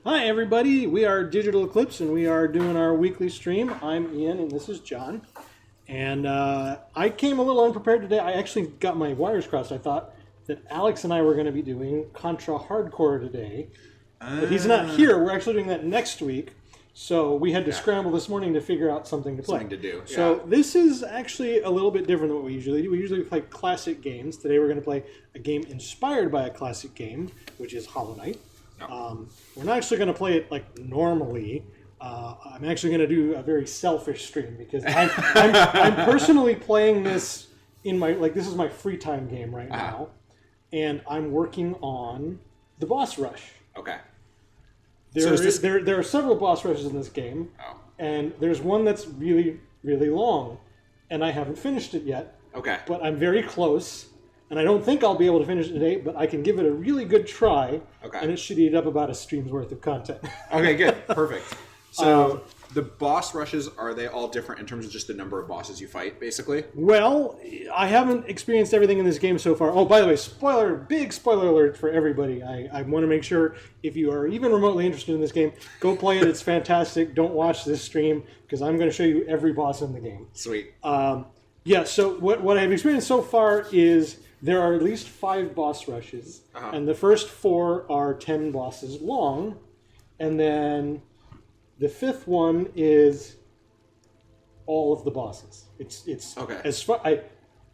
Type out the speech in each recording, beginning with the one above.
Hi, everybody. We are Digital Eclipse, and we are doing our weekly stream. I'm Ian, and this is John. And I came a little unprepared today. I actually got my wires crossed. I thought that Alex and I were going to be doing Contra Hardcore today. But he's not here. We're actually doing that next week. So we had to scramble this morning to figure out something to play. Something to do. So this is actually a little bit different than what we usually do. We usually play classic games. Today we're going to play a game inspired by a classic game, which is Hollow Knight. We're not actually going to play it like normally. I'm actually going to do a very selfish stream because I'm personally playing this in my this is my free time game right now, and I'm working on the boss rush. Okay. There are several boss rushes in this game, and there's one that's really, really long, and I haven't finished it yet. Okay. But I'm very close. And I don't think I'll be able to finish it today, but I can give it a really good try, and it should eat up about a stream's worth of content. Okay, good. Perfect. So the boss rushes, are they all different in terms of just the number of bosses you fight, basically? Well, I haven't experienced everything in this game so far. Oh, by the way, big spoiler alert for everybody. I want to make sure if you are even remotely interested in this game, go play it. It's fantastic. Don't watch this stream, because I'm going to show you every boss in the game. Sweet. So what I've experienced so far is there are at least 5 boss rushes, and the first 4 are 10 bosses long, and then the 5th one is all of the bosses. It's as far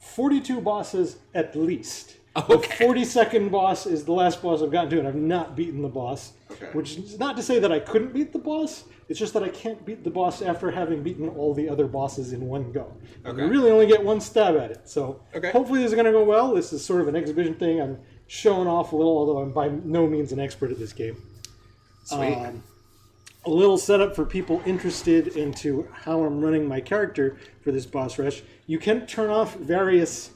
42 bosses at least. Okay. The 42nd boss is the last boss I've gotten to, and I've not beaten the boss. Okay. Which is not to say that I couldn't beat the boss. It's just that I can't beat the boss after having beaten all the other bosses in one go. Okay. You really only get one stab at it. So hopefully this is going to go well. This is sort of an exhibition thing. I'm showing off a little, although I'm by no means an expert at this game. Sweet. A little setup for people interested into how I'm running my character for this boss rush. You can turn off various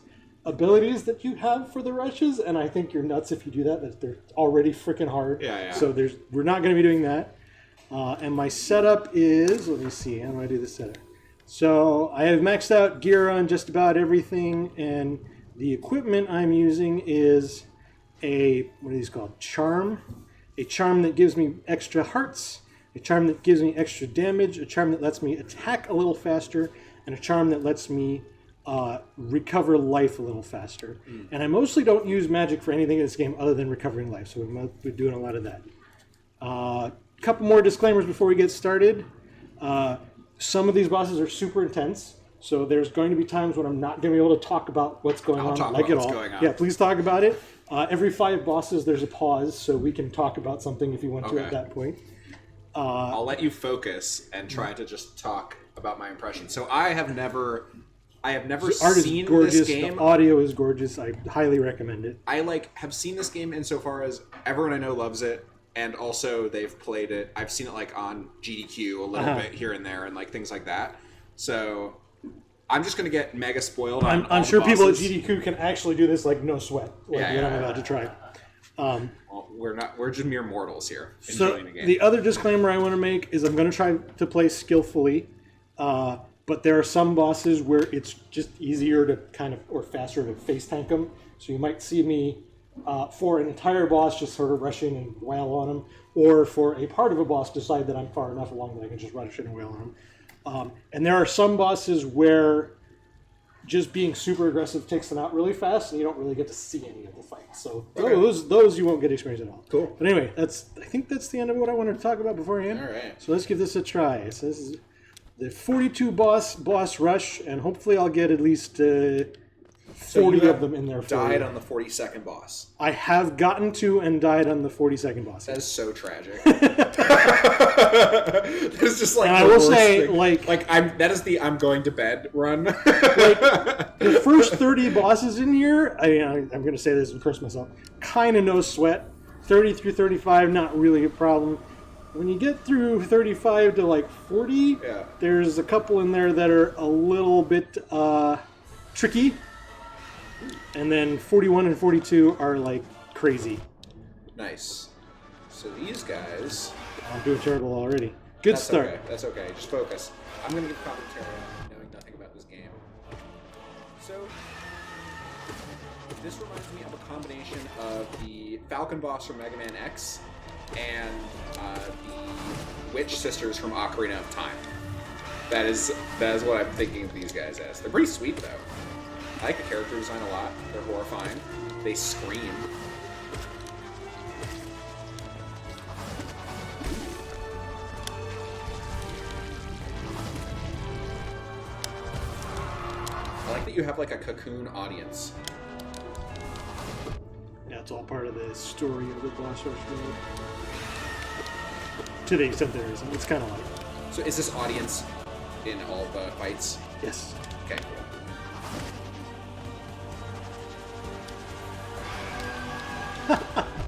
abilities that you have for the rushes, and I think you're nuts if you do that. That they're already freaking hard. Yeah. So we're not going to be doing that. And my setup is, let me see, how do I do the setup? So I have maxed out gear on just about everything, and the equipment I'm using is what are these called? Charm. A charm that gives me extra hearts, a charm that gives me extra damage, a charm that lets me attack a little faster, and a charm that lets me recover life a little faster. And I mostly don't use magic for anything in this game other than recovering life, so we're doing a lot of that. Couple more disclaimers before we get started. Some of these bosses are super intense, so there's going to be times when I'm not going to be able to talk about what's going on like at all. Yeah, please talk about it. Every 5 bosses, there's a pause, so we can talk about something if you want to at that point. I'll let you focus and try to just talk about my impression. So I have never seen this game. The audio is gorgeous. I highly recommend it. I have seen this game insofar as everyone I know loves it. And also, they've played it. I've seen it on GDQ a little bit here and there, and things like that. So I'm just gonna get mega spoiled. I'm sure people at GDQ can actually do this no sweat, what I'm about to try. Well, we're not. We're just mere mortals here enjoying the game. The other disclaimer I want to make is I'm going to try to play skillfully, but there are some bosses where it's just easier to or faster to face tank them. So you might see me. For an entire boss, just sort of rushing and wail on him, or for a part of a boss, decide that I'm far enough along that I can just rush in and wail on him. And there are some bosses where just being super aggressive takes them out really fast, and you don't really get to see any of the fight. So those you won't get experience at all. Cool. But anyway, I think that's the end of what I wanted to talk about beforehand. All right. So let's give this a try. So this is the 42 boss rush, and hopefully I'll get at least 40 of them in there. Died on the 42nd boss. I have gotten to and died on the 42nd boss. That is so tragic. It's just and I will say, that is the I'm going to bed run. The first 30 bosses in here, I'm going to say this and curse myself, kind of no sweat. 30 through 35, not really a problem. When you get through 35 to 40, there's a couple in there that are a little bit tricky. And then 41 and 42 are crazy. Nice. So these guys... I'm doing terrible already. Good start. Okay. That's okay. Just focus. I'm going to give commentary knowing nothing about this game. So this reminds me of a combination of the Falcon boss from Mega Man X and the witch sisters from Ocarina of Time. That is what I'm thinking of these guys as. They're pretty sweet though. I like the character design a lot. They're horrifying. They scream. I like that you have like a cocoon audience. Yeah, it's all part of the story of the boss rush mode. To the extent there isn't. It's kind of like... So is this audience in all the fights? Yes. Okay, cool.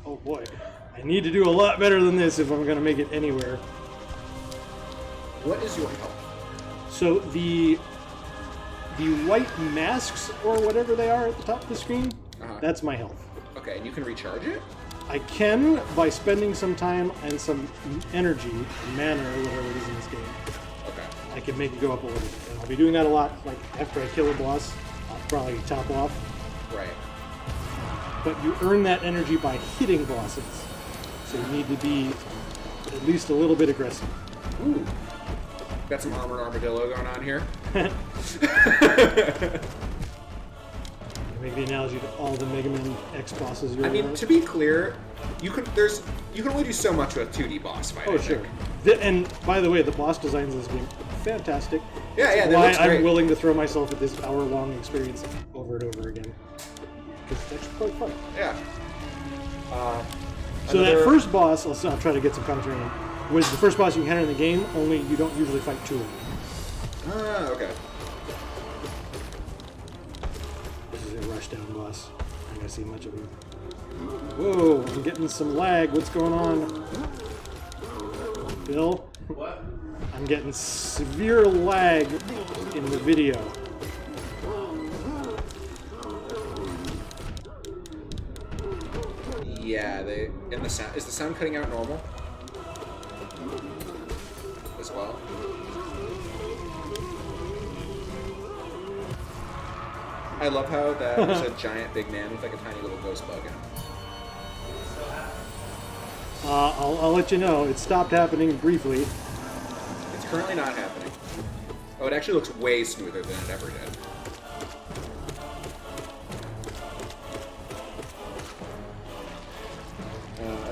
Oh boy. I need to do a lot better than this if I'm going to make it anywhere. What is your health? So the white masks, or whatever they are at the top of the screen, that's my health. Okay, and you can recharge it? I can by spending some time and some energy, mana, or whatever it is in this game. Okay. I can make it go up a little bit. And I'll be doing that a lot, like after I kill a boss, I'll probably top off. Right. But you earn that energy by hitting bosses. So you need to be at least a little bit aggressive. Ooh. Got some armored armadillo going on here. Make the analogy to all the Mega Man X bosses you're I mean, to be clear, you can only do so much with a 2D boss fight. Oh, sure. And by the way, the boss designs in this game are fantastic. Yeah, That's why I'm willing to throw myself at this hour-long experience over and over again. Because it's actually quite fun. Yeah. So that first boss, I'll try to get some commentary on, was the first boss you encounter in the game, only you don't usually fight two of them. Ah, okay. This is a rushdown boss. I'm gonna see much of him. Whoa, I'm getting some lag. What's going on? Bill? What? I'm getting severe lag in the video. Yeah, in the sound. Is the sound cutting out normal? As well? I love how that is a giant big man with like a tiny little ghost bug in him. I'll let you know. It stopped happening briefly. It's currently not happening. Oh, it actually looks way smoother than it ever did.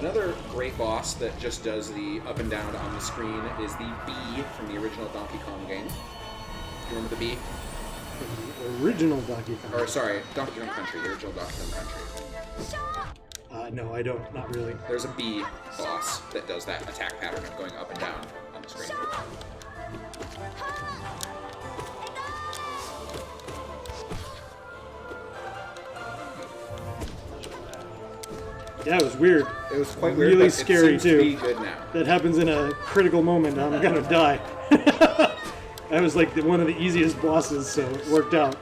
Another great boss that just does the up and down on the screen is the bee from the original Donkey Kong game. Do you remember the bee? The original Donkey Kong. Or sorry, Donkey Kong Country, the original Donkey Kong Country. No, I don't. Not really. There's a bee boss that does that attack pattern of going up and down on the screen. Yeah, it was weird. It was quite weird, really but scary it seems too. to be good now. That happens in a critical moment. I'm gonna die. That was like one of the easiest bosses, so it worked out.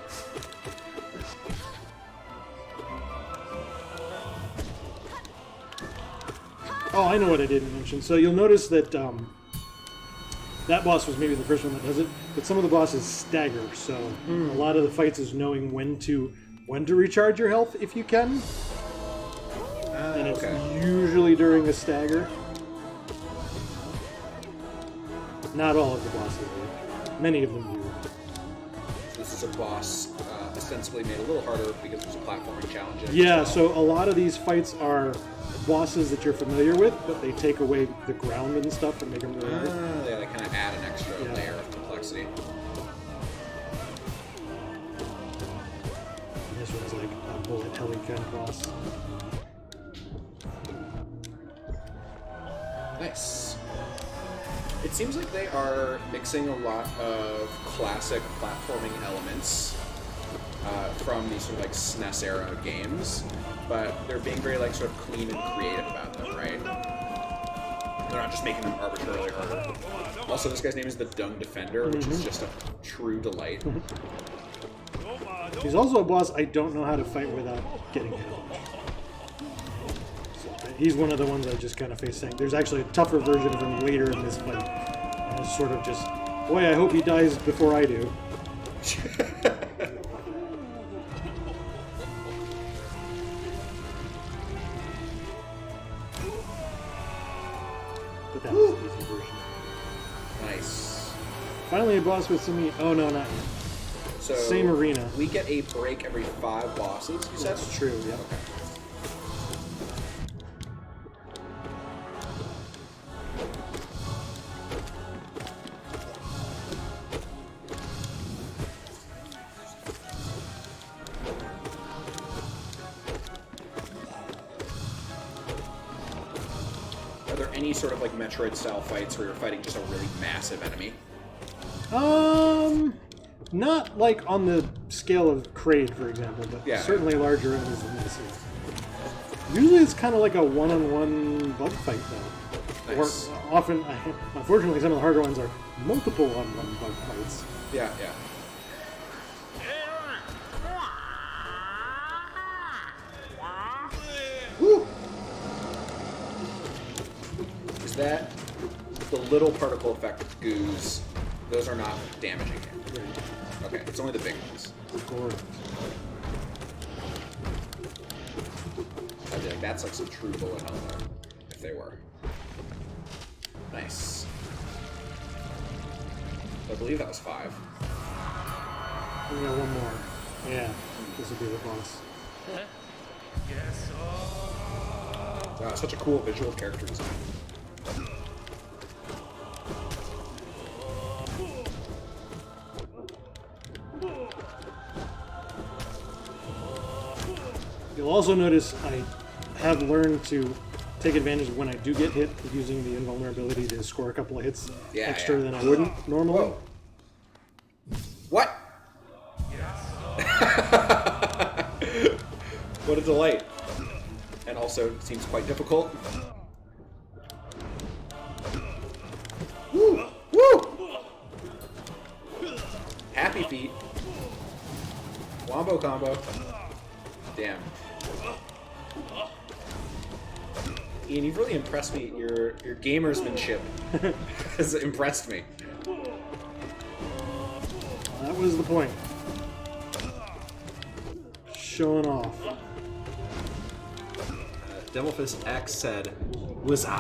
Oh, I know what I didn't mention. So you'll notice that that boss was maybe the first one that does it, but some of the bosses stagger. So a lot of the fights is knowing when to recharge your health if you can. And it's usually during a stagger. Not all of the bosses do. Many of them do. This is a boss ostensibly made a little harder because there's a platforming challenge in it Yeah, as well. so a lot of these fights are bosses that you're familiar with, but they take away the ground and stuff and make them really hard. Yeah, they kind of add an extra Yeah. layer of complexity. And this one's like a bullet helly kind of boss. Nice. It seems like they are mixing a lot of classic platforming elements from these sort of like SNES era games, but they're being very like sort of clean and creative about them, right? They're not just making them arbitrarily harder. Also, this guy's name is the Dung Defender, which is just a true delight. He's also a boss I don't know how to fight without getting hit. So he's one of the ones I just kind of face tank. There's actually a tougher version of him later in this fight. And it's sort of just, boy, I hope he dies before I do. but that was the easy version. Nice. Finally a boss with some meat. Oh no, not yet. So Same arena. We get a break every 5 bosses, you said? That's true, yeah. Okay. Are there any sort of like Metroid style fights where you're fighting just a really massive enemy? Not like on the scale of Kraid, for example, but Yeah. certainly larger enemies than this is. Usually it's kind of like a one-on-one bug fight, though. Nice. Or often, unfortunately, some of the harder ones are multiple one-on-one bug fights. Yeah, yeah. Woo! Is that the little particle effect goos? Those are not damaging it. Okay, it's only the big ones. Correct. I'd be like, that's like some true bullet hell there, if they were. Nice. I believe that was 5. We got one more. Yeah, this will be the boss. Wow, such a cool visual character design. You'll also notice I have learned to take advantage of when I do get hit using the invulnerability to score a couple of hits extra than I wouldn't normally. Whoa. What? What a delight. And also seems quite difficult. Woo! Woo! Happy feet. Wombo combo. Damn. Ian, you've really impressed me. Your gamersmanship has impressed me. That was the point. Showing off. Devilfist X said, "Was and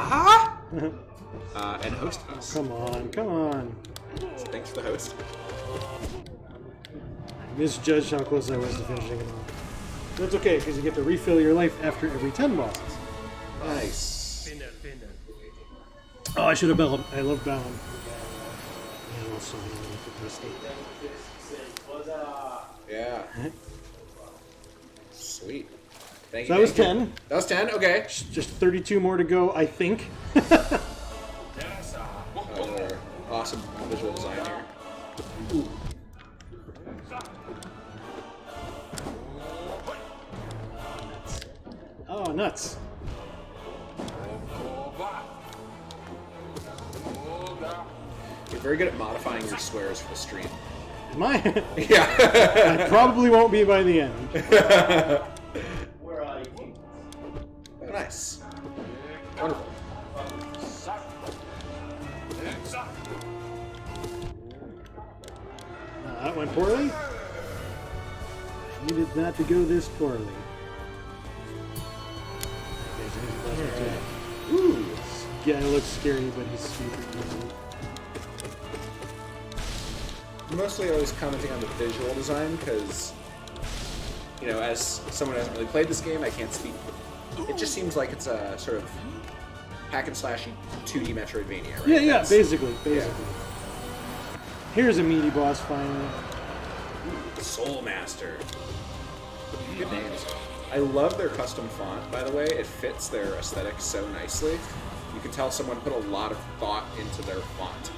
host us." Come on, come on. So thanks for the host. I misjudged how close I was to finishing it off. That's okay, because you get to refill your life after every 10 bosses. Nice. Oh, I should have bellowed. I love bowing. And also, Yeah. Sweet. Thank So you. that was thank you. 10. That was 10. Okay. Just 32 more to go, I think. Awesome visual design here. Ooh. Oh, nuts. You're very good at modifying your swears for the stream. Am I? Yeah. I probably won't be by the end. Oh, nice. Wonderful. That went poorly. Needed that to go this poorly. Ooh. This guy looks scary, but he's super easy. Mostly always commenting on the visual design because, you know, as someone who hasn't really played this game, I can't speak. It just seems like it's a sort of hack and slashy 2D Metroidvania, right? Yeah, That's- basically. Here's a meaty boss finally. Soul Master. Good names. I love their custom font, by the way. It fits their aesthetic so nicely. You can tell someone put a lot of thought into their font.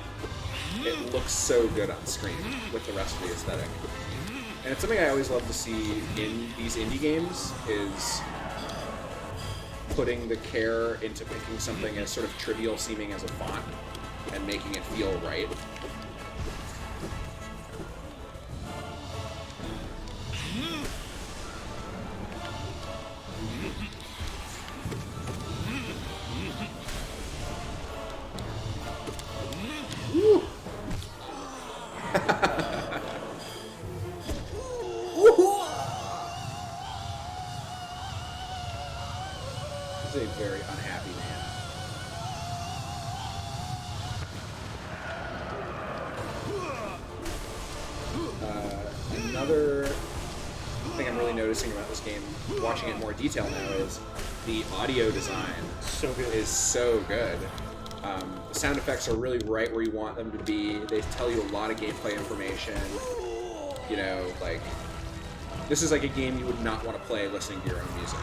It looks so good on screen with the rest of the aesthetic. And it's something I always love to see in these indie games is putting the care into picking something as sort of trivial seeming as a font and making it feel right. Woo. He's a very unhappy man. noticing about this game, watching it in more detail now, is the audio design So good. is so good. The sound effects are really right where you want them to be. They tell you a lot of gameplay information. You know, like, this is like a game you would not want to play listening to your own music.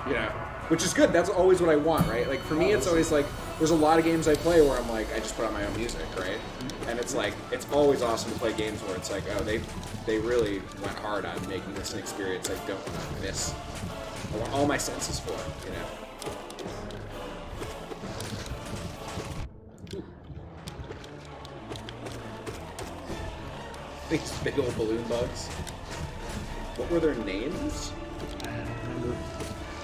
You know? Which is good. That's always what I want, right? Like, for me, it's always like, there's a lot of games I play where I'm like, I just put on my own music, right? And it's like, it's always awesome to play games where it's like, oh, they really went hard on making this an experience I don't want to miss. I want all my senses for it, you know? These big old balloon bugs. What were their names? I don't remember.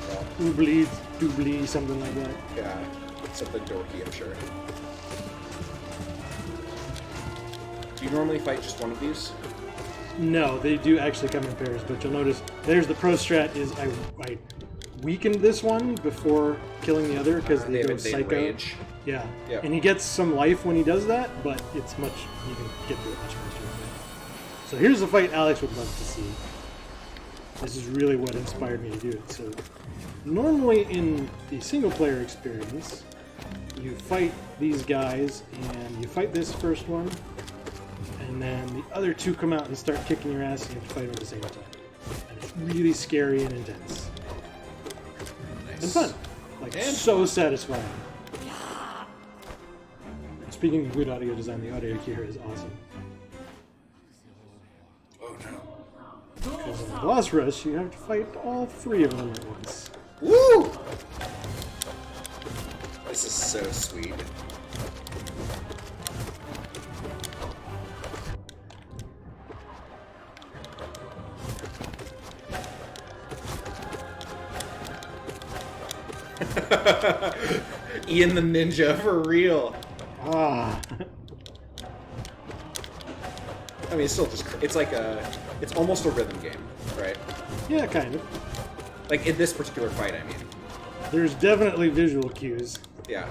Well, Oobly, doobly, something like that. yeah, something dorky, I'm sure. Do you normally fight just one of these? No, they do actually come in pairs, but you'll notice there's the pro strat is I weakened this one before killing the other because they go psycho. rage. Yeah. Yep. And he gets some life when he does that, but it's much, you can get through it much faster. So here's the fight Alex would love to see. This is really what inspired me to do it. So normally in the single player experience, you fight these guys and you fight this first one, and then the other two come out and start kicking your ass and you have to fight them at the same time. And it's really scary and intense. Nice. And fun. Like, so satisfying. Speaking of good audio design, the audio here is awesome. Oh no. Because in the boss rush, you have to fight all three of them at once. Woo! This is so sweet. Ian the Ninja, for real. Ah. I mean, it's still just, it's like it's almost a rhythm game, right? Yeah, kind of. Like, in this particular fight, I mean. There's definitely visual cues. Yeah.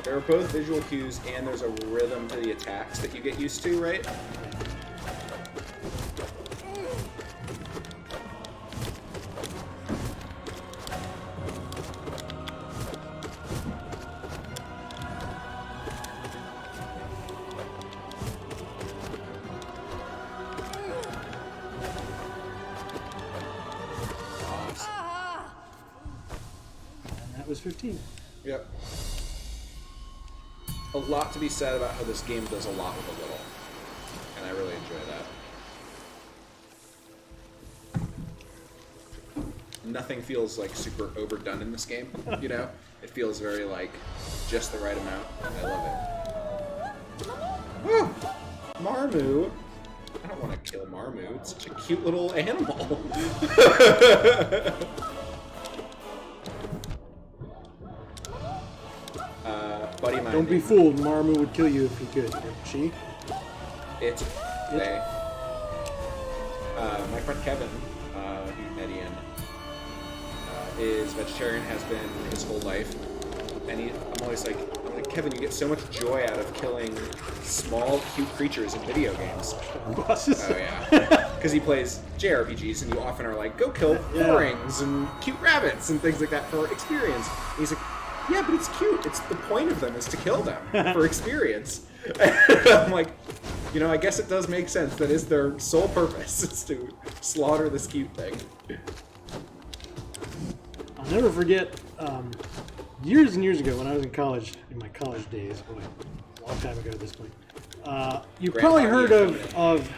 There are both visual cues and there's a rhythm to the attacks that you get used to, right? That was 15. Yep. A lot to be said about how this game does a lot with a little. And I really enjoy that. Nothing feels like super overdone in this game, you know? It feels very like just the right amount, and I love it. Woo! Marmu! I don't want to kill Marmu, it's such a cute little animal. Buddy mine. Don't be fooled. Marmu would kill you if he could. She? It's they. My friend Kevin, who met Ian, is vegetarian, has been his whole life, and I'm always like, Kevin, you get so much joy out of killing small, cute creatures in video games. Bosses? Oh yeah, because he plays JRPGs, and you often are like, go kill rings and cute rabbits and things like that for experience. And he's like, yeah, but it's cute. It's the point of them is to kill them for experience. And I'm like, you know, I guess it does make sense. That is their sole purpose, is to slaughter this cute thing. I'll never forget, years and years ago when I was in college, in my college days, boy, a long time ago at this point, you probably heard of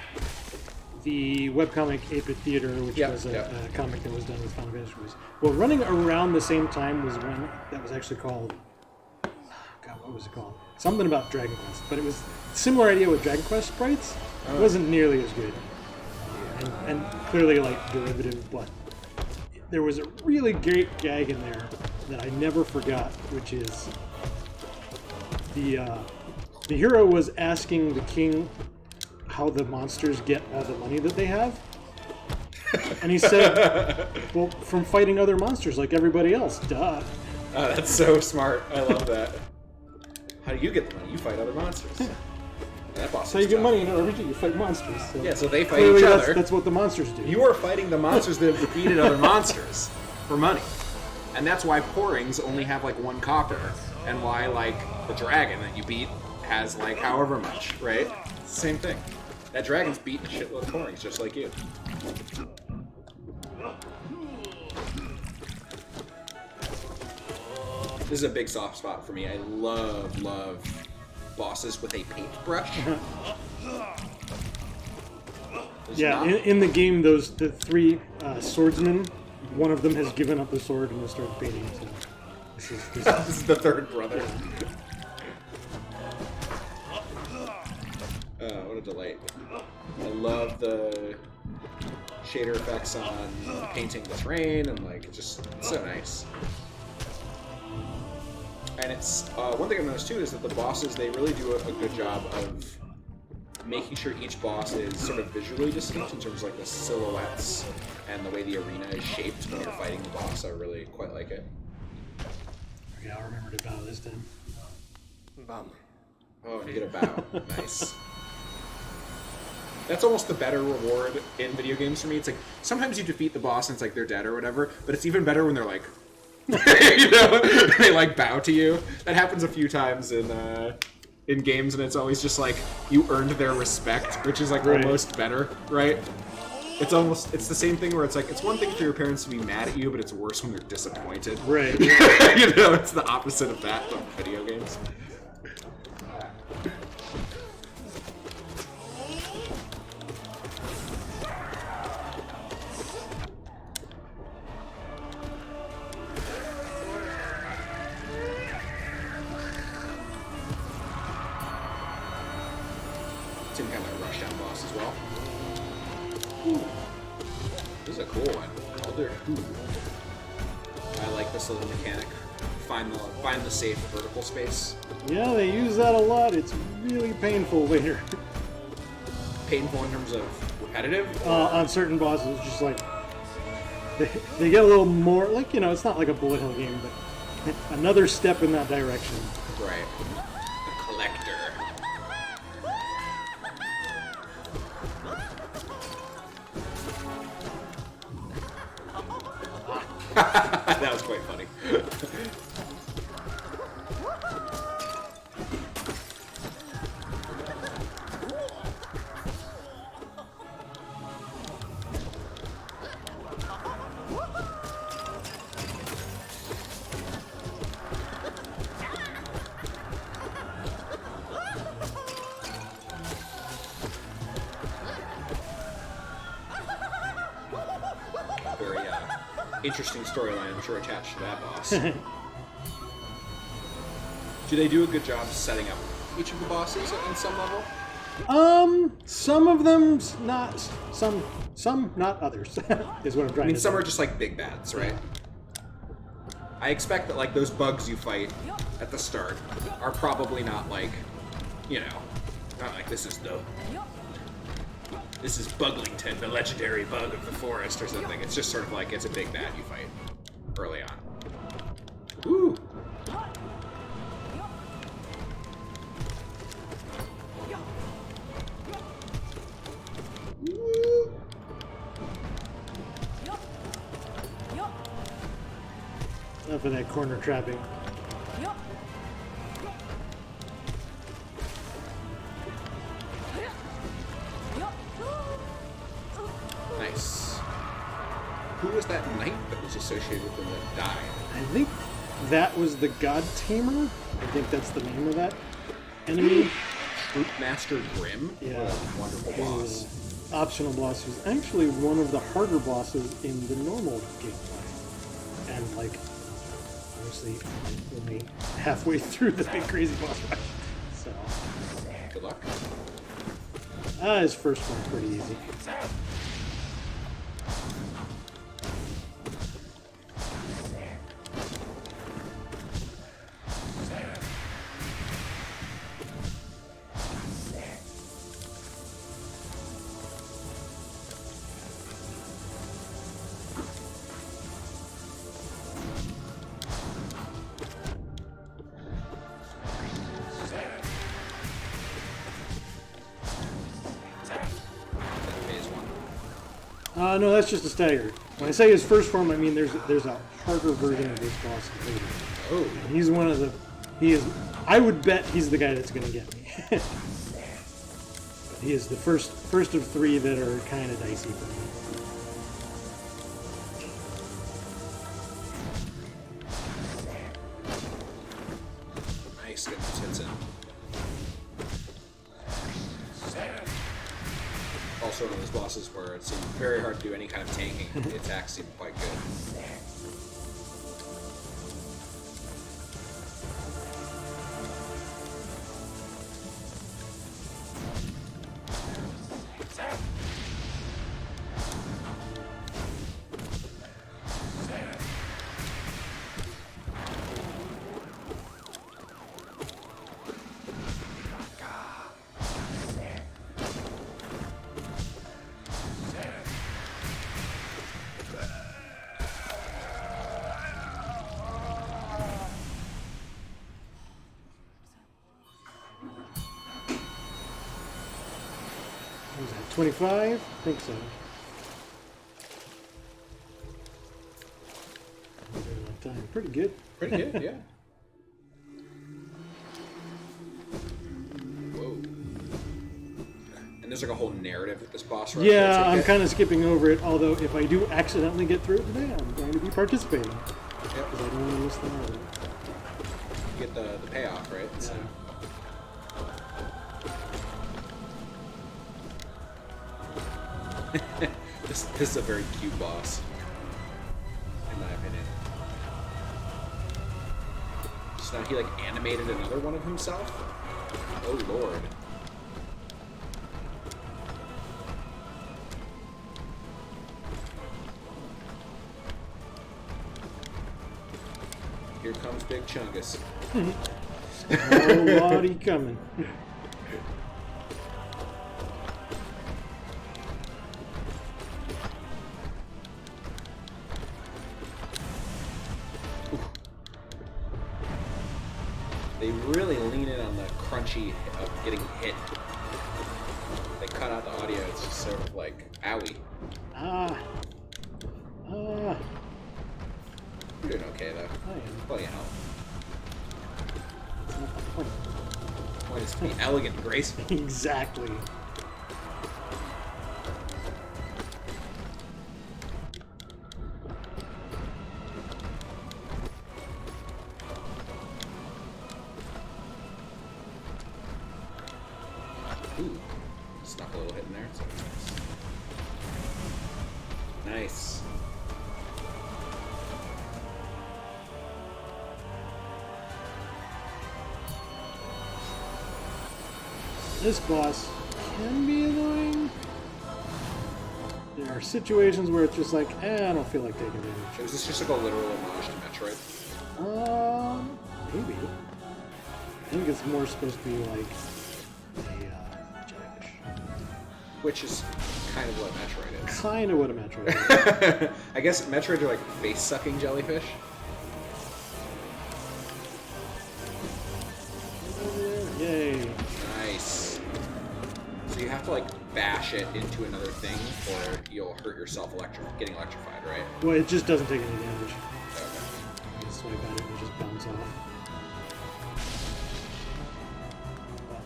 the webcomic 8-Bit Theater, which was a comic that was done with Final Fantasy movies. Well, running around the same time was one that was actually called, God, what was it called? Something about Dragon Quest, but it was a similar idea with Dragon Quest sprites. It wasn't nearly as good, and clearly like derivative, but there was a really great gag in there that I never forgot, which is the hero was asking the king how the monsters get all the money that they have. And he said, well, from fighting other monsters like everybody else, duh. That's so smart. I love that. How do you get the money? You fight other monsters. That boss That's how you get money in an RPG. You fight monsters. So Yeah, so they fight clearly each that's, other. that's what the monsters do. You are fighting the monsters that have defeated other monsters for money. And that's why poor rings only have like 1 copper, and why like the dragon that you beat has like however much, right? Same thing. That dragon's beating a shitload of poor rings just like you. This is a big soft spot for me. I love bosses with a paintbrush. Yeah, in the game, the 3 swordsmen, one of them has given up the sword and has started painting. So this is the third brother. What a delight. I love the shader effects on painting the terrain, and like, it's so nice. And it's, one thing I've noticed too is that the bosses, they really do a good job of making sure each boss is sort of visually distinct in terms of like the silhouettes and the way the arena is shaped when you're fighting the boss. I really quite like it. Okay, I'll remember to bow this time. Bum. Oh, and you get a bow. Nice. That's almost the better reward in video games for me. It's like, sometimes you defeat the boss and it's like they're dead or whatever, but it's even better when they're like, you know, they like bow to you. That happens a few times in games, and it's always just like you earned their respect, which is like almost better, right? It's the same thing where it's like, it's one thing for your parents to be mad at you, but it's worse when they're disappointed. Right. You know, it's the opposite of that from video games. Kind of rushdown boss as well. Ooh. This is a cool one. Elder Who. I like this little mechanic. Find the safe vertical space. Yeah, they use that a lot. It's really painful later. Painful in terms of repetitive? On certain bosses, just like they get a little more, like, you know, it's not like a bullet hell game, but another step in that direction. Right. The collector. That was quite funny. Very interesting storyline, I'm sure, attached to that boss. Do they do a good job setting up each of the bosses on some level? Some of them not, some not others, is what I'm trying to say. Some are just like big bads, right? I expect that like those bugs you fight at the start are probably not like, you know, not like this is Buglington, the legendary bug of the forest or something. It's just sort of like, it's a big bad you fight early on. Ooh! Enough of that corner trapping. Nice. Who was that knight that was associated with them that died? I think that was the God Tamer. I think that's the name of that enemy. Troop Master Grimm? Yeah. What a wonderful boss. Optional boss who's actually one of the harder bosses in the normal gameplay. And like, obviously, only halfway through the big crazy boss fight. So. Good luck. His first one's pretty easy. No, that's just a stagger. When I say his first form, I mean there's a harder version of this boss later. Oh. And he's one of the... He is... I would bet he's the guy that's going to get me. He is the first of three that are kind of dicey for me. Nice, get those hits in. Also one of those bosses where it's very hard to do any kind of tanking. The attacks seem quite good. What was that, 25? I think so. Time. Pretty good. Pretty good, yeah. Whoa. And there's like a whole narrative with this boss rush. Yeah, I'm kind of skipping over it, although if I do accidentally get through it today, I'm going to be participating. Because I don't want to miss the narrative. You get the payoff, right? Yeah. So. This is a very cute boss, in my opinion. So now he like animated another one of himself? Oh lord. Here comes Big Chungus. Oh, lordy coming. They really lean in on the crunchy of getting hit. They cut out the audio, it's just sort of like, owie. Ah. You're doing okay though. I am. Plenty of health. That's not the point. The point is to be elegant and graceful. Exactly. Ooh, snuck a little hit in there. So nice. This boss can be annoying. There are situations where it's just like, I don't feel like taking damage. Is this just like a literal homage to Metroid? Maybe. I think it's more supposed to be like a jellyfish. Which is kind of what Metroid is. Kind of what a Metroid is. I guess Metroid are like face-sucking jellyfish. Yay. Nice. So you have to like bash it into another thing or you'll hurt yourself getting electrified, right? Well, it just doesn't take any damage. Okay. You just swipe at it and it just bounce off.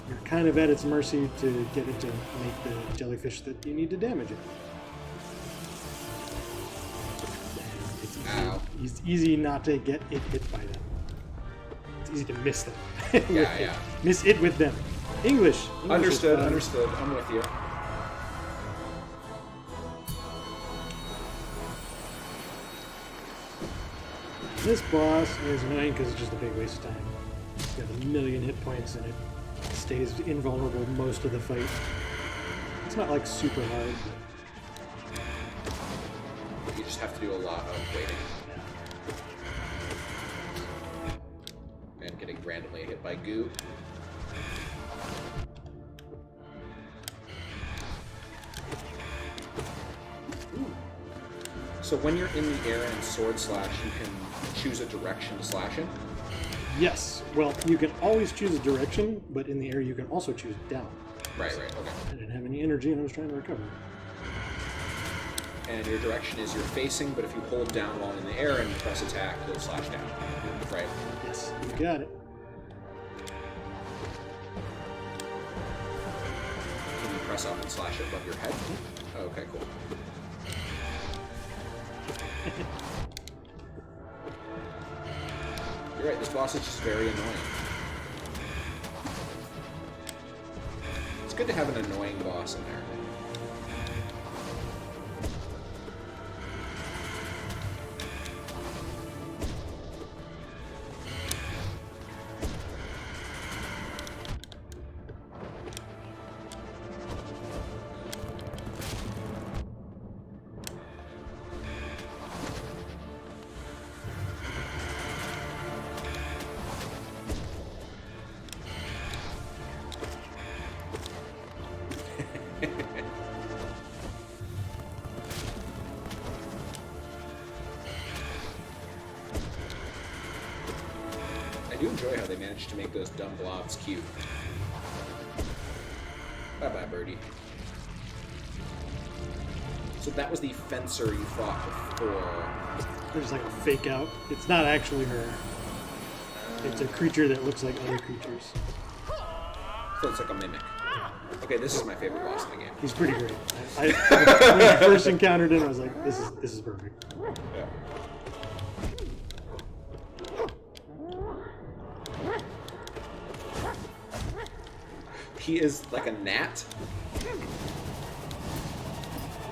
You're kind of at its mercy to get it to make the jellyfish that you need to damage it. It's Ow. It's easy not to get it hit by them. It's easy to miss them. Yeah. Miss it with them. English. Understood, is, understood. I'm with you. This boss is annoying because it's just a big waste of time. It's got a million hit points and it stays invulnerable most of the fight. It's not like super hard. You just have to do a lot of waiting. And getting randomly hit by goo. Ooh. So when you're in the air and sword slash, you can choose a direction to slash in? Yes. Well, you can always choose a direction, but in the air you can also choose down. Right, okay. I didn't have any energy and I was trying to recover. and your direction is you're facing, but if you hold down while in the air and press attack, it'll slash down. Right. Yes, you got it. Can you press up and slash it above your head? Okay, cool. You're right, this boss is just very annoying. It's good to have an annoying boss in there. I do enjoy how they managed to make those dumb blobs cute. Bye-bye, birdie. So that was the fencer you fought before. There's like a fake out. It's not actually her. It's a creature that looks like other creatures. So it's like a mimic. Okay, this is my favorite boss in the game. He's pretty great. When I first encountered him, I was like, this is perfect. Yeah. He is like a gnat.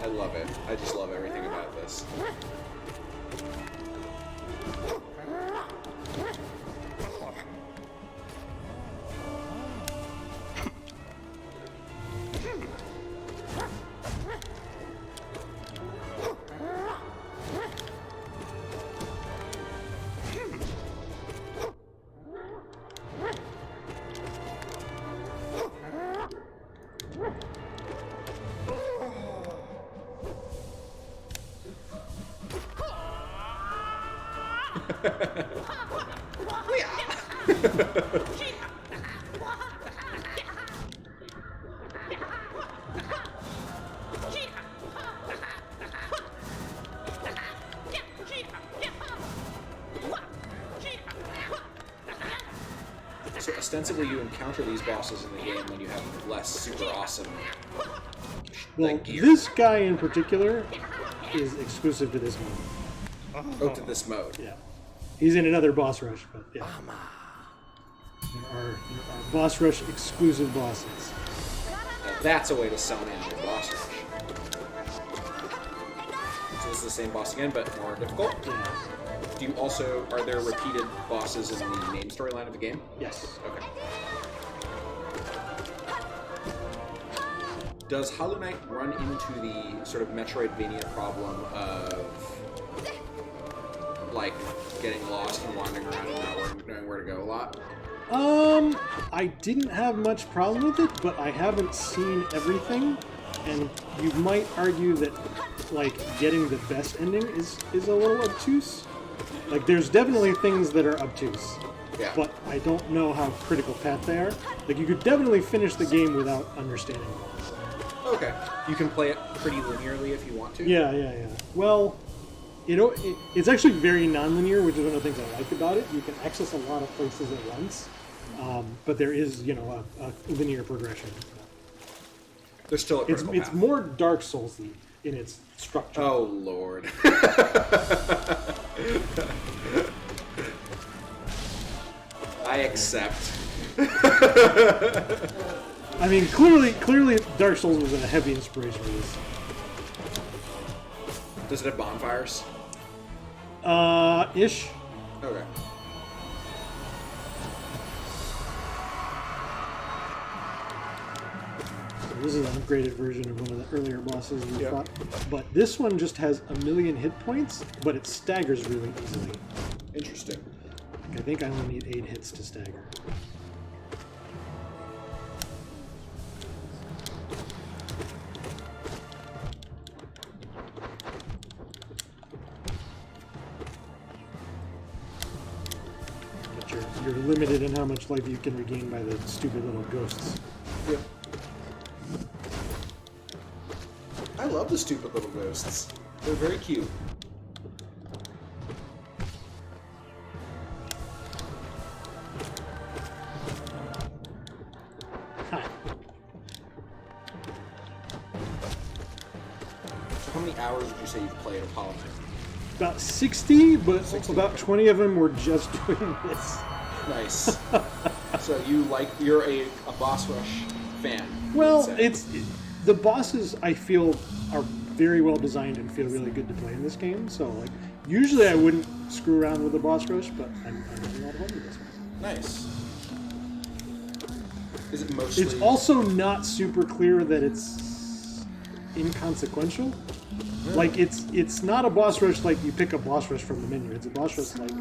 I love it. I just love everything about this. So ostensibly you encounter these bosses in the game when you have less super awesome Well, gear. this guy in particular is exclusive to this mode. Oh, to this mode. Yeah. He's in another boss rush, but yeah. There are boss rush exclusive bosses. Now that's a way to summon in your boss rush. So this is the same boss again, but more difficult. Yeah. Do you also, are there repeated bosses in the main storyline of the game? Yes. Okay. Does Hollow Knight run into the sort of Metroidvania problem of like getting lost and wandering around and not knowing where to go a lot? I didn't have much problem with it, but I haven't seen everything, and you might argue that like getting the best ending is a little obtuse. Like there's definitely things that are obtuse. Yeah. But I don't know how critical path they are. Like you could definitely finish the game without understanding them. Okay. You can play it pretty linearly if you want to. Yeah. Well, it's actually very non-linear, which is one of the things I like about it. You can access a lot of places at once, but there is, a linear progression. There's still a critical It's path. more Dark Souls-y in its structure. Oh, Lord. I accept. I mean, clearly, Dark Souls was a heavy inspiration for this. Does it have bonfires? Ish. Okay. So this is an upgraded version of one of the earlier bosses we Yep. fought. But this one just has 1,000,000 hit points, but it staggers really easily. Interesting. I think I only need 8 hits to stagger. But you're limited in how much life you can regain by the stupid little ghosts. Yep. I love the stupid little ghosts. They're very cute. Ha. So how many hours would you say you've played of Hollow Knight? About 60, but 60. about 20 of them were just doing this. Nice. So you're a boss rush fan. Well, you'd say. the bosses I feel are very well designed and feel really good to play in this game. So like usually I wouldn't screw around with the boss rush, but I'm having a lot of fun with this one. Nice. Is it mostly? It's also not super clear that it's inconsequential. Like it's not a boss rush like you pick a boss rush from the menu. It's a boss rush like,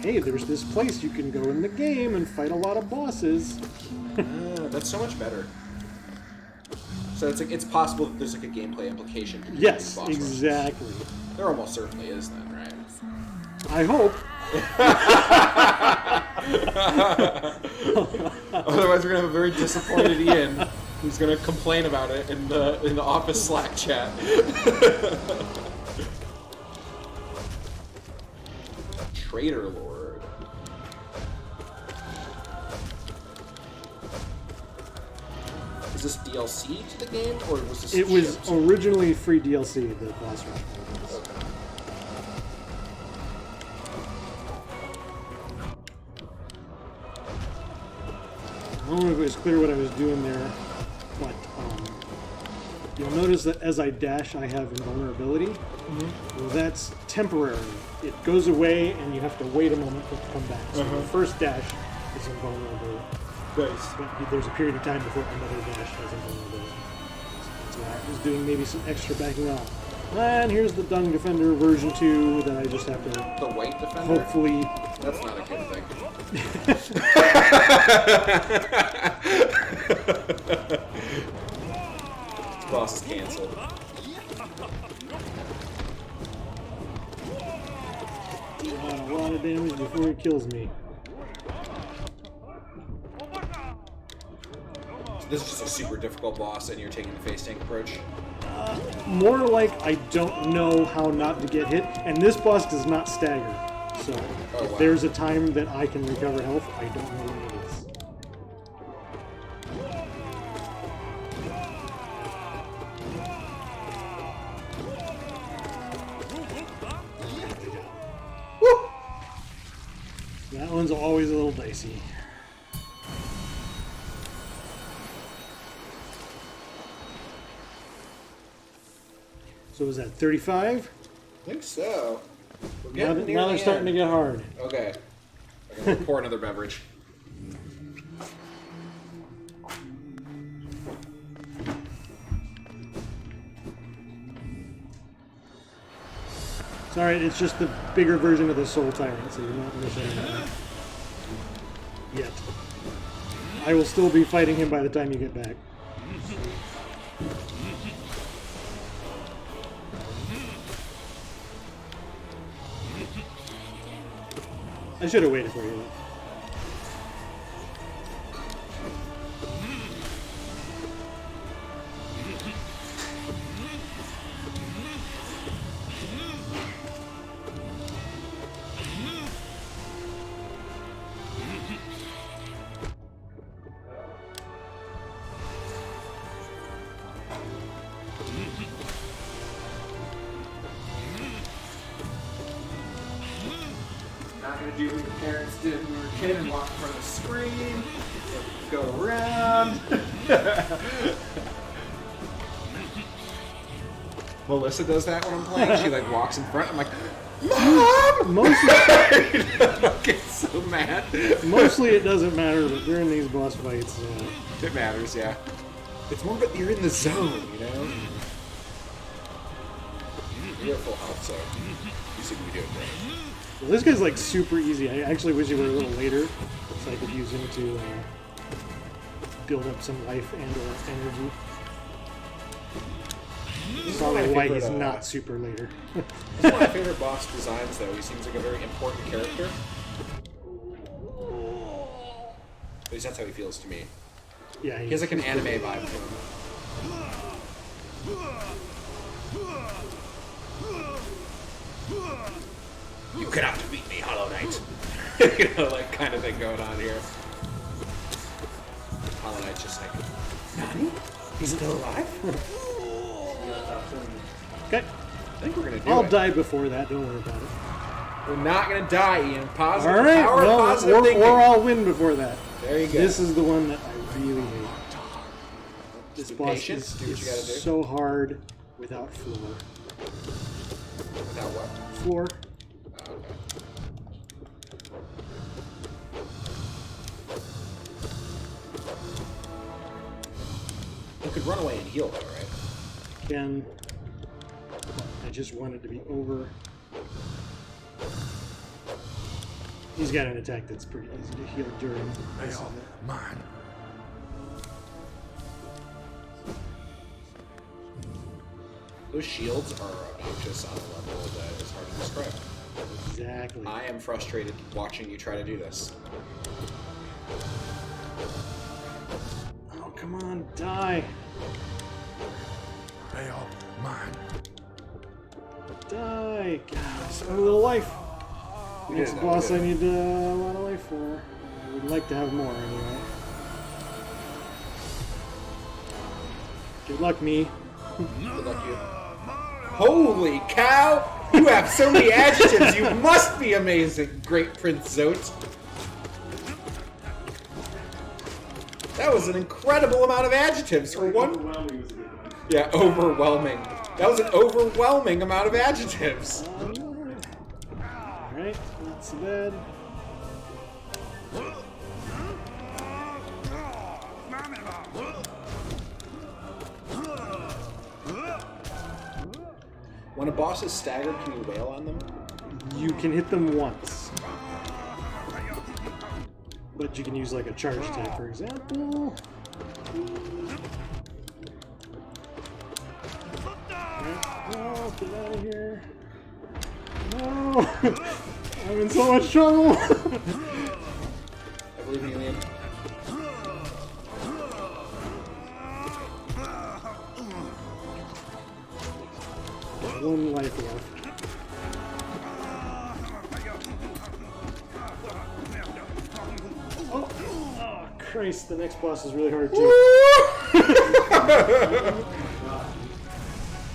hey, there's this place you can go in the game and fight a lot of bosses. That's so much better. So it's like it's possible that there's like a gameplay implication. To Yes, boss exactly. rushes. There almost certainly is then, right? I hope. Otherwise, we're gonna have a very disappointed Ian, who's gonna complain about it in the office Slack chat. Traitor Lord. Is this DLC to the game, or was this? It was shipped? originally free DLC, the boss rush. Okay. I don't know if it was clear what I was doing there, but you'll notice that as I dash, I have invulnerability. Mm-hmm. Well, that's temporary. It goes away, and you have to wait a moment for it to come back. So the first dash is invulnerability. Nice. But there's a period of time before another dash has invulnerability. So I was doing maybe some extra backing off. And here's the Dung Defender version 2 that I just have to The White Defender? hopefully... That's not a good thing. This boss is cancelled. A lot of damage before he kills me. So this is just a super difficult boss and you're taking the face tank approach? More like I don't know how not to get hit, and this boss does not stagger. So if wow. there's a time that I can recover health, I don't know when it is. Woo! That one's always a little dicey. So was that 35? I think so. Now they're starting to get hard. Okay. I'm gonna pour another beverage. It's alright, it's just the bigger version of the Soul Tyrant, so you're not missing anything. Yet. I will still be fighting him by the time you get back. I should have waited for you. Not gonna do what your parents did when we were a kid and walk in front of the screen. Go around. Melissa does that when I'm playing. She like walks in front. I'm like, Mom! I get so mad. Mostly it doesn't matter, but during these boss fights, It matters, yeah. It's more that you're in the zone, you know? You're at full health, so you seem to be doing great. well, this guy's like super easy. I actually wish he were a little later, so I could use him to build up some life and or energy. Sorry why he's not super later. This is one of my favorite boss designs, though. He seems like a very important character. At least that's how he feels to me. Yeah, He has like an anime vibe to him. You cannot defeat me, Hollow Knight. You know, like kind of thing going on here. Hollow Knight's just like, Nani? He's still alive? Okay. I think we're gonna do I'll it. die before that. Don't worry about it. We're not gonna die, Ian. Positive All right. power of positive thinking. Or I'll win before that. There you go. This is the one that I really hate. This Be boss patient, is do what you gotta do. so hard without floor. Without what? Floor. Oh, okay. You could run away and heal though, right? Can. I just wanted to be over. He's got an attack that's pretty easy to heal during. They are mine. Those shields are obnoxious on a level that is hard to describe. Exactly. I am frustrated watching you try to do this. Oh, come on, die. They are mine. Die. God, so little life. Next boss I need a lot of life for. I would like to have more anyway. Good luck, me. Good luck, you. Holy cow! You have so many adjectives. You must be amazing, Great Prince Zote. That was an incredible amount of adjectives for one. Yeah, overwhelming. That was an overwhelming amount of adjectives. Alright, not so bad. When a boss is staggered, can you wail on them? You can hit them once. But you can use like a charge attack, for example. No, get out of here. No! I'm in so much trouble! I believe in you, Ian. One life left. Oh, Christ, the next boss is really hard too.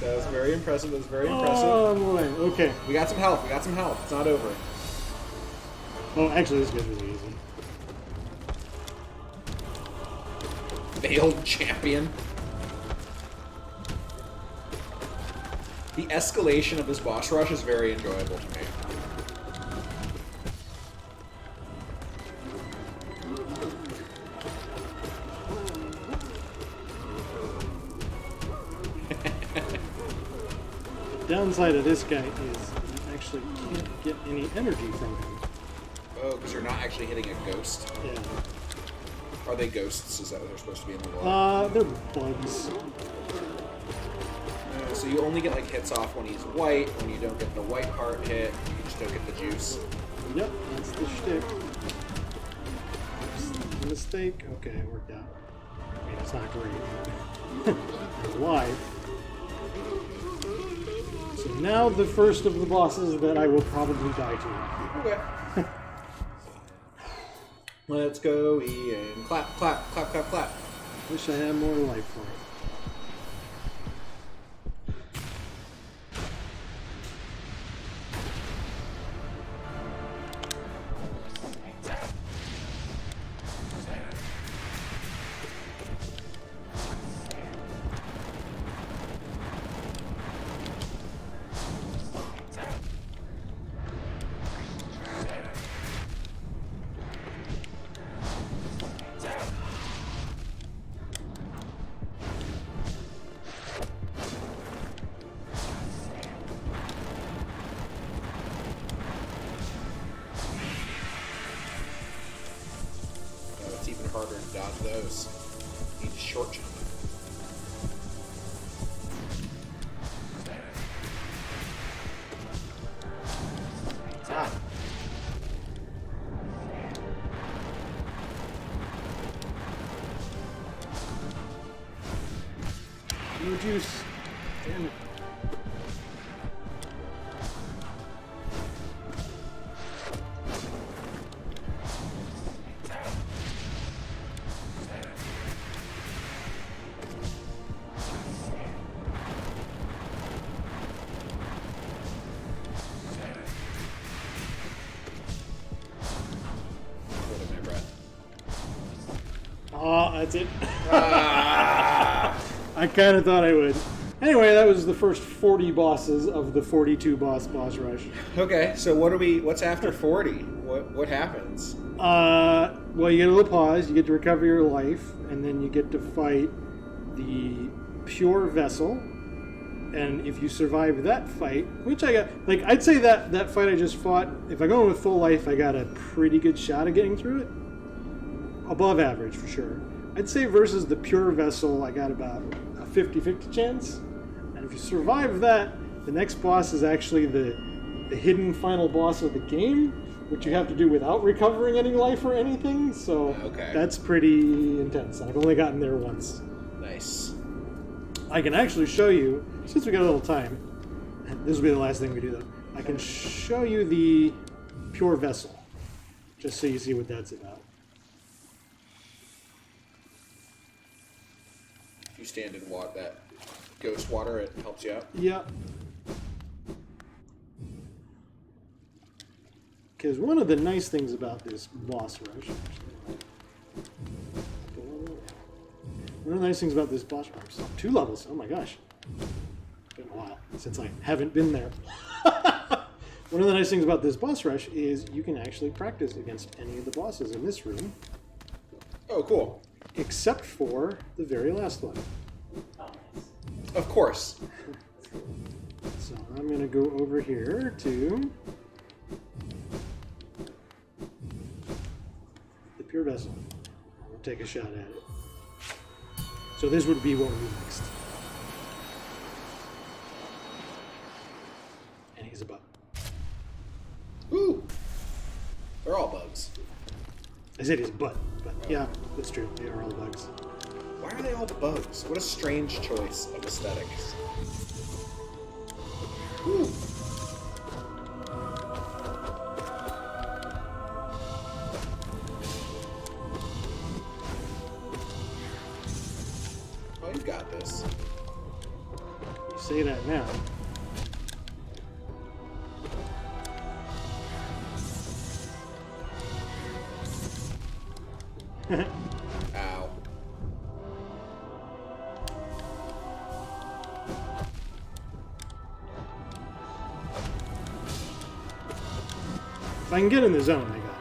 That was very impressive. That was very impressive. Oh boy, okay. We got some health. We got some health. It's not over. Oh, actually, this guy's really easy. Veiled champion. The escalation of this boss rush is very enjoyable to me. The downside of this guy is you actually can't get any energy from him. Oh, because you're not actually hitting a ghost. Yeah. Are they ghosts? Is that what they're supposed to be in the world? They're bugs. So you only get like hits off when he's white. When you don't get the white part hit, you just don't get the juice. Yep, that's the shtick. Mistake. Okay, it worked out. I mean, it's not great. I'm alive. So now the first of the bosses that I will probably die to. Okay. Let's go, Ian. Clap, clap, clap, clap, clap. Wish I had more life for it. It's even harder to dodge those. You need to short jump. Ah. No juice. Damn it. That's it. Ah. I kind of thought I would. Anyway, that was the first 40 bosses of the 42 boss rush. Okay, so what's after 40? What happens? Well, you get a little pause, you get to recover your life, and then you get to fight the pure vessel. And if you survive that fight, which I got, like, I'd say that fight I just fought, if I go in with full life, I got a pretty good shot at getting through it. Above average, for sure. I'd say versus the pure vessel, I got about a 50-50 chance. And if you survive that, the next boss is actually the hidden final boss of the game, which you have to do without recovering any life or anything. So that's pretty intense. I've only gotten there once. Nice. I can actually show you, since we got a little time, this will be the last thing we do though, I can show you the pure vessel, just so you see what that's about. You stand in that ghost water, it helps you out? Yeah. Because one of the nice things about this boss rush, one of the nice things about this boss rush, 2 levels, oh my gosh. It's been a while since I haven't been there. One of the nice things about this boss rush is you can actually practice against any of the bosses in this room. Oh, cool. Except for the very last one. Of course. So I'm going to go over here to the pure vessel. We'll take a shot at it. So this would be what we do next. And he's a bug. Ooh. They're all bugs. I said his butt, but yeah, that's true. They are all bugs. Why are they all bugs? What a strange choice of aesthetics. Ooh. Oh, you got this. You say that now. Ow. If I can get in the zone, I got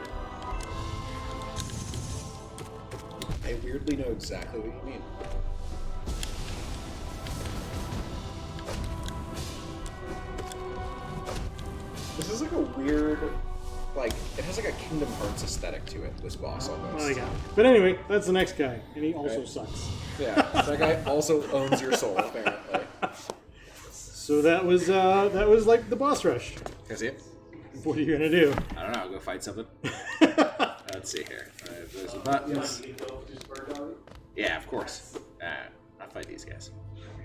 it. I weirdly know exactly what you mean. This is like a weird, like, it has like a Kingdom Hearts aesthetic to it, this boss almost. Well, I got it. But anyway, that's the next guy, and he also Right. sucks. Yeah, that guy also owns your soul, apparently. So that was like the boss rush. Can I see it? What are you gonna do? I don't know. I'll go fight something. Let's see here. Alright, there's the buttons. Yeah, of course. I'll fight these guys.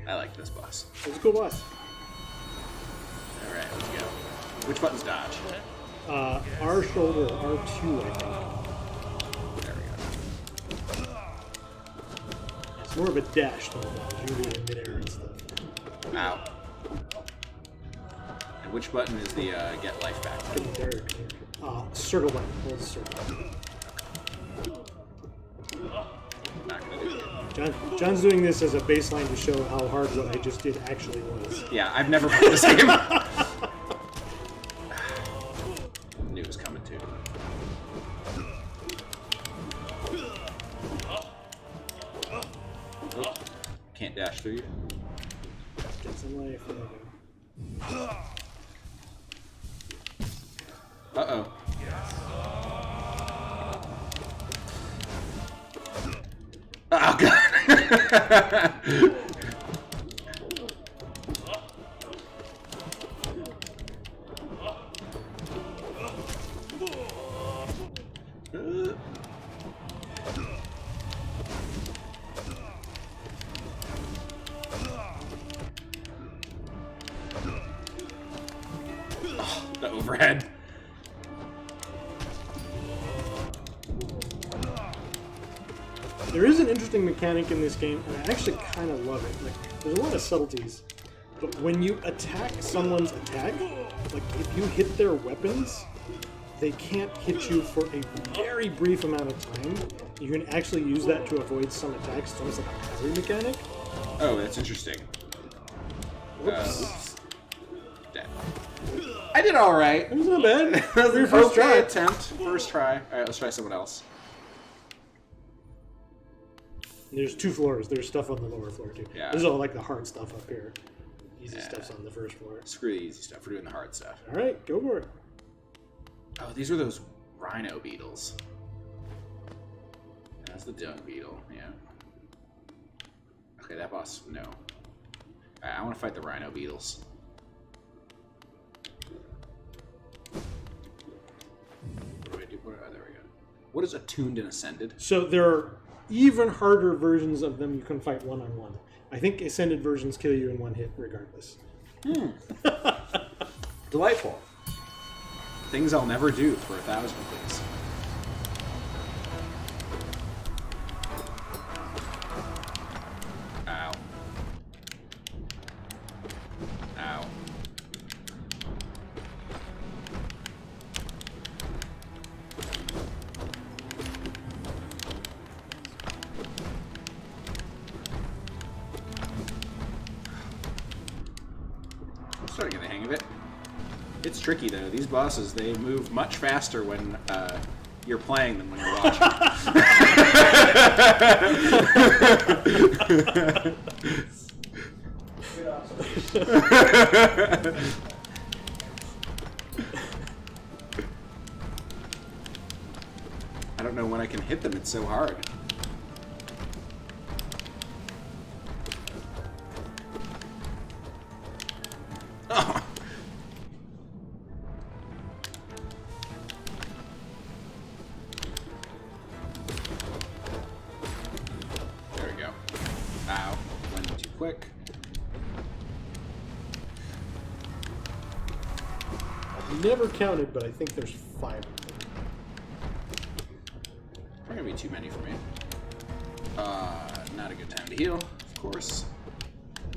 I like this boss. It's a cool boss. Alright, let's go. Which buttons dodge? R shoulder, R2, I think. There we go. It's more of a dash than a dodge. You do it in midair and stuff. Ow. And which button is the get life back? There. Circle button. Hold the circle. Not gonna do it. John's doing this as a baseline to show how hard what I just did actually was. Yeah, I've never played this game. Knew it was coming too. Oh, can't dash through you. Get some life. There we go. Uh-oh. Oh, God. The overhead. There is an interesting mechanic in this game, and I actually kind of love it. Like, there's a lot of subtleties, but when you attack someone's attack, like if you hit their weapons, they can't hit you for a very brief amount of time. You can actually use that to avoid some attacks. It's almost like a parry mechanic. Oh, that's interesting. Whoops. Dead. I did all right. It was not bad. That was Your first try. attempt. First try. All right, let's try someone else. There's 2 floors. There's stuff on the lower floor too. Yeah. This is all like the hard stuff up here. Easy stuff's on the first floor. Screw the easy stuff. We're doing the hard stuff. All right, go for it. Oh, these were those rhino beetles. That's the dung beetle. Yeah. Okay, that boss. No. Alright, I want to fight the rhino beetles. What do I do? Oh, there we go. What is attuned and ascended? So there are even harder versions of them you can fight one-on-one. I think ascended versions kill you in one hit regardless. Delightful. Things I'll never do for 1,000, please. Ow. Ow. I'm starting to get the hang of it. It's tricky though. These bosses, they move much faster when you're playing than when you're watching. I don't know when I can hit them. It's so hard. Oh. There we go. Ow. Went too quick. I've never counted, but I think there's 5 of them. Probably gonna be too many for me. Not a good time to heal, of course.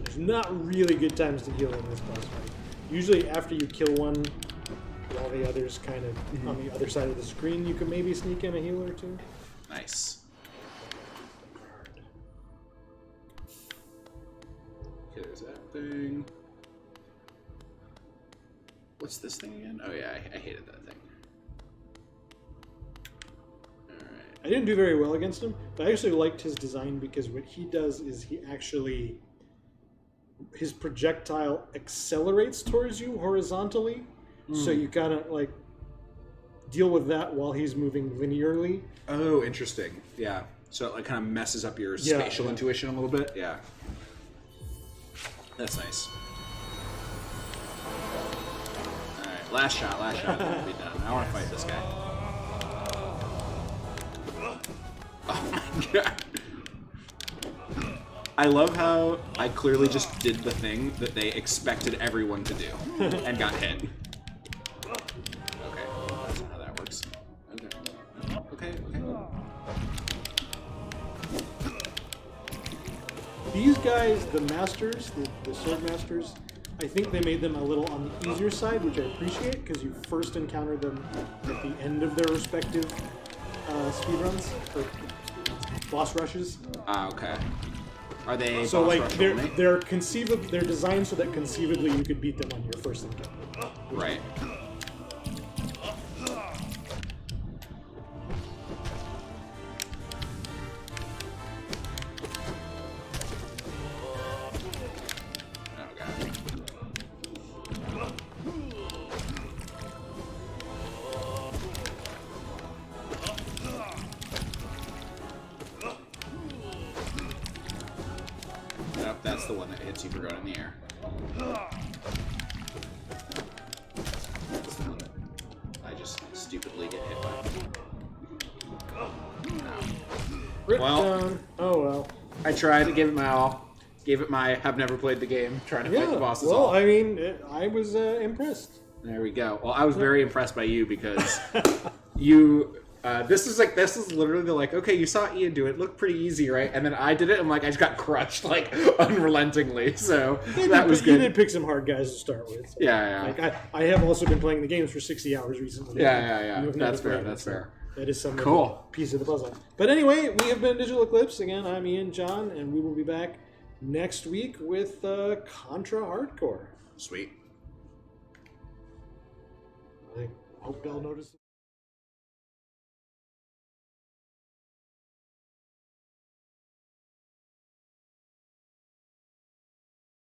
There's not really good times to heal in this boss fight. Usually after you kill one, while the other's kind of on the other side of the screen, you can maybe sneak in a heal or 2. Nice. Okay, there's that thing. What's this thing again? Oh yeah, I hated that thing. Alright. I didn't do very well against him, but I actually liked his design because what he does is he actually... his projectile accelerates towards you horizontally, so you gotta like deal with that while he's moving linearly. Oh, interesting. Yeah. So it like kind of messes up your spatial intuition a little bit. Yeah. That's nice. Alright, last shot, then we'll be done. I want to fight this guy. Oh my god. I love how I clearly just did the thing that they expected everyone to do and got hit. Okay, that's not how that works. Okay. These guys, the masters, the sword masters, I think they made them a little on the easier side, which I appreciate because you first encounter them at the end of their respective speedruns or boss rushes. Ah, okay. Are they So boss like rush they're only? they're designed so that conceivably you could beat them on your first encounter. Right. Oh god. Nope, that's the one that hits you for going in the air. That's the one that I just stupidly get hit by. Rip Well. down. Oh well. I tried to give it my all. Gave it my have never played the game, trying to fight the bosses well, all. I mean, I was impressed. There we go. Well, I was very impressed by you because you This is literally the okay, you saw Ian do it. Looked pretty easy, right? And then I did it. And I just got crushed unrelentingly. So that was good. You did pick some hard guys to start with. So. Yeah. I have also been playing the games for 60 hours recently. Yeah. That's fair. That's fair. That is some cool piece of the puzzle. But anyway, we have been Digital Eclipse. Again, I'm Ian John, and we will be back next week with Contra Hardcore. Sweet. I hope Bell noticed.